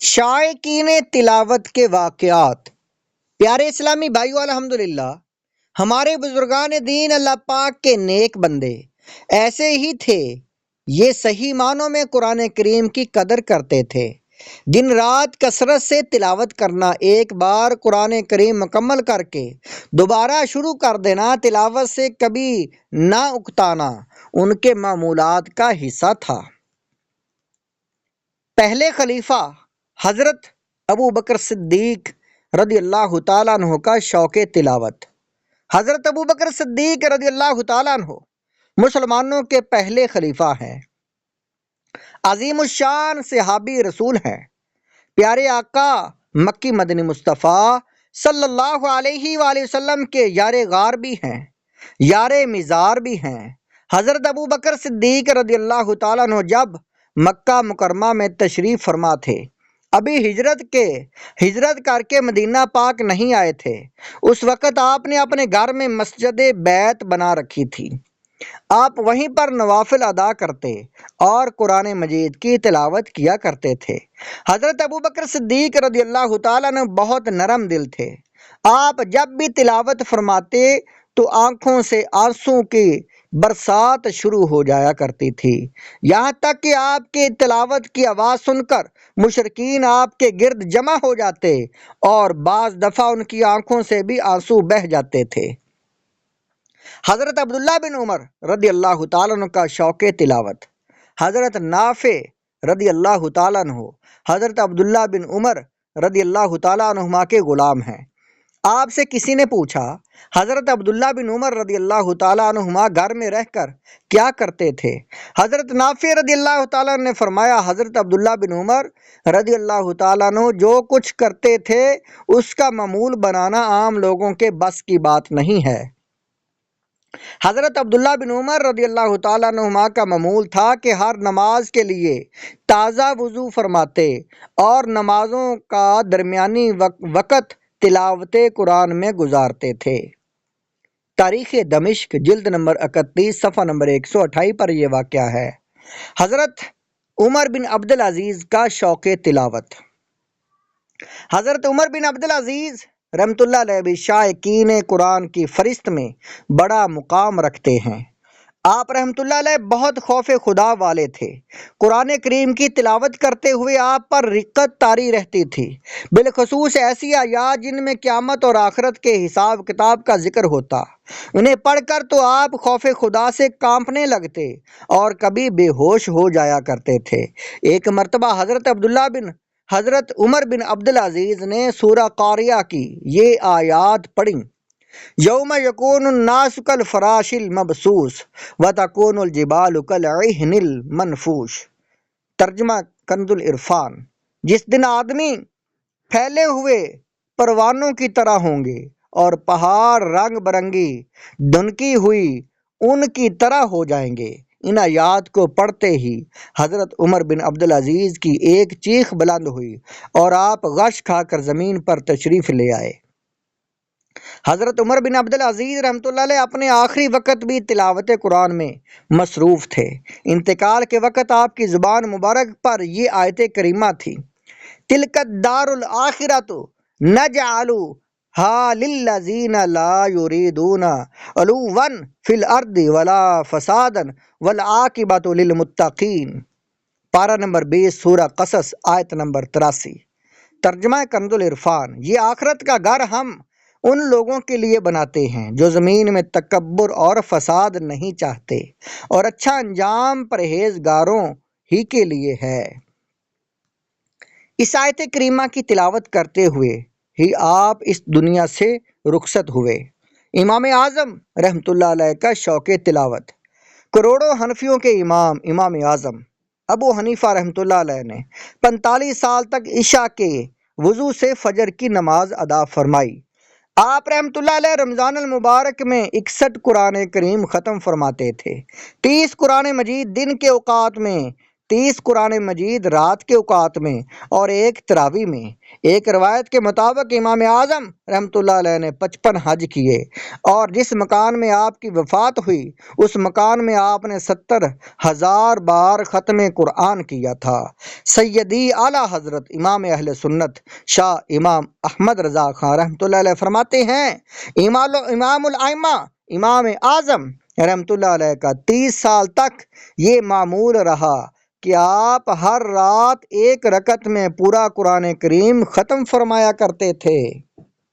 شائقین تلاوت کے واقعات۔ پیارے اسلامی بھائیو، الحمدللہ ہمارے بزرگان دین اللہ پاک کے نیک بندے ایسے ہی تھے۔ یہ صحیح معنوں میں قرآن کریم کی قدر کرتے تھے۔ دن رات کثرت سے تلاوت کرنا، ایک بار قرآن کریم مکمل کر کے دوبارہ شروع کر دینا، تلاوت سے کبھی نہ اکتانا ان کے معمولات کا حصہ تھا۔ پہلے خلیفہ حضرت ابو بکر صدیق رضی اللہ تعالیٰ عنہ کا شوق تلاوت۔ حضرت ابو بکر صدیق رضی اللہ تعالیٰ عنہ مسلمانوں کے پہلے خلیفہ ہیں، عظیم الشان صحابی رسول ہیں، پیارے آقا مکی مدنی مصطفیٰ صلی اللہ علیہ وآلہ وسلم کے یار غار بھی ہیں، یار مزار بھی ہیں۔ حضرت ابو بکر صدیق رضی اللہ تعالیٰ عنہ جب مکہ مکرمہ میں تشریف فرما تھے، ابھی ہجرت کر کے مدینہ پاک نہیں آئے تھے، اس وقت آپ نے اپنے گھر میں مسجد بیت بنا رکھی تھی۔ آپ وہیں پر نوافل ادا کرتے اور قرآن مجید کی تلاوت کیا کرتے تھے۔ حضرت ابو بکر صدیق رضی اللہ تعالیٰ نے بہت نرم دل تھے۔ آپ جب بھی تلاوت فرماتے تو آنکھوں سے آنسوں کی برسات شروع ہو جایا کرتی تھی، یہاں تک کہ آپ کی تلاوت کی آواز سن کر مشرکین آپ کے گرد جمع ہو جاتے اور بعض دفعہ ان کی آنکھوں سے بھی آنسو بہہ جاتے تھے۔ حضرت عبداللہ بن عمر رضی اللہ تعالیٰ عنہ کا شوق تلاوت۔ حضرت نافع رضی اللہ تعالیٰ عنہ حضرت عبداللہ بن عمر رضی اللہ تعالیٰ عنہما کے غلام ہیں۔ آپ سے کسی نے پوچھا، حضرت عبداللہ بن عمر رضی اللہ تعالیٰ عنہما گھر میں رہ کر کیا کرتے تھے؟ حضرت نافع رضی اللہ تعالیٰ عنہ نے فرمایا، حضرت عبداللہ بن عمر رضی اللہ تعالیٰ عنہ جو کچھ کرتے تھے اس کا معمول بنانا عام لوگوں کے بس کی بات نہیں ہے۔ حضرت عبداللہ بن عمر رضی اللہ تعالیٰ عنہما کا معمول تھا کہ ہر نماز کے لیے تازہ وضو فرماتے اور نمازوں کا درمیانی وقت تلاوت قرآن میں گزارتے تھے۔ تاریخ دمشق جلد نمبر 31 صفحہ نمبر 128 پر یہ واقعہ ہے۔ حضرت عمر بن عبدالعزیز کا شوق تلاوت۔ حضرت عمر بن عبدالعزیز رحمۃ اللہ علیہ بھی شائقین قرآن کی فہرست میں بڑا مقام رکھتے ہیں۔ آپ رحمۃ اللہ علیہ بہت خوف خدا والے تھے۔ قرآن کریم کی تلاوت کرتے ہوئے آپ پر رقت طاری رہتی تھی، بالخصوص ایسی آیات جن میں قیامت اور آخرت کے حساب کتاب کا ذکر ہوتا۔ انہیں پڑھ کر تو آپ خوف خدا سے کانپنے لگتے اور کبھی بے ہوش ہو جایا کرتے تھے۔ ایک مرتبہ حضرت عمر بن عبدالعزیز نے سورہ قاریہ کی یہ آیات پڑھیں، یوم یکون الناس کالفراش المبثوث وتکون الجبال کالعہن المنفوش۔ ترجمہ کنز العرفان۔ جس دن آدمی پھیلے ہوئے پروانوں کی طرح ہوں گے اور پہاڑ رنگ برنگی دھنکی ہوئی اون کی طرح ہو جائیں گے۔ ان آیات کو پڑھتے ہی حضرت عمر بن عبدالعزیز کی ایک چیخ بلند ہوئی اور آپ غش کھا کر زمین پر تشریف لے آئے۔ حضرت عمر بن عبدالعزیز رحمۃ اللہ علیہ اپنے آخری وقت بھی تلاوت قرآن میں مصروف تھے۔ انتقال کے وقت آپ کی زبان مبارک پر یہ آیت کریمہ تھی، تلک الدار الآخرۃ نجعلھا للذین لا یریدون علوا فی الارض ولا فسادا والعاقبۃ للمتقین۔ پارہ نمبر 20 سورہ قصص آیت نمبر 83۔ ترجمہ کنز العرفان۔ یہ آخرت کا گھر ہم ان لوگوں کے لیے بناتے ہیں جو زمین میں تکبر اور فساد نہیں چاہتے، اور اچھا انجام پرہیزگاروں ہی کے لیے ہے۔ اس آیت کریمہ کی تلاوت کرتے ہوئے ہی آپ اس دنیا سے رخصت ہوئے۔ امام اعظم رحمۃ اللہ علیہ کا شوق تلاوت۔ کروڑوں حنفیوں کے امام اعظم ابو حنیفہ رحمۃ اللہ علیہ نے 45 سال تک عشاء کے وضو سے فجر کی نماز ادا فرمائی۔ آپ رحمۃ اللہ علیہ رمضان المبارک میں 61 قرآن کریم ختم فرماتے تھے، 30 قرآن مجید دن کے اوقات میں 30 قرآن مجید رات کے اوقات میں اور 1 تراویح میں۔ ایک روایت کے مطابق امام اعظم رحمۃ اللہ علیہ نے 55 حج کیے، اور جس مکان میں آپ کی وفات ہوئی اس مکان میں آپ نے 70,000 بار ختم قرآن کیا تھا۔ سیدی اعلیٰ حضرت امام اہل سنت شاہ امام احمد رضا خان رحمۃ اللہ علیہ فرماتے ہیں، امام الائمہ امام اعظم رحمۃ اللہ علیہ کا 30 سال تک یہ معمول رہا کہ آپ ہر رات 1 رکعت میں پورا قرآن کریم ختم فرمایا کرتے تھے۔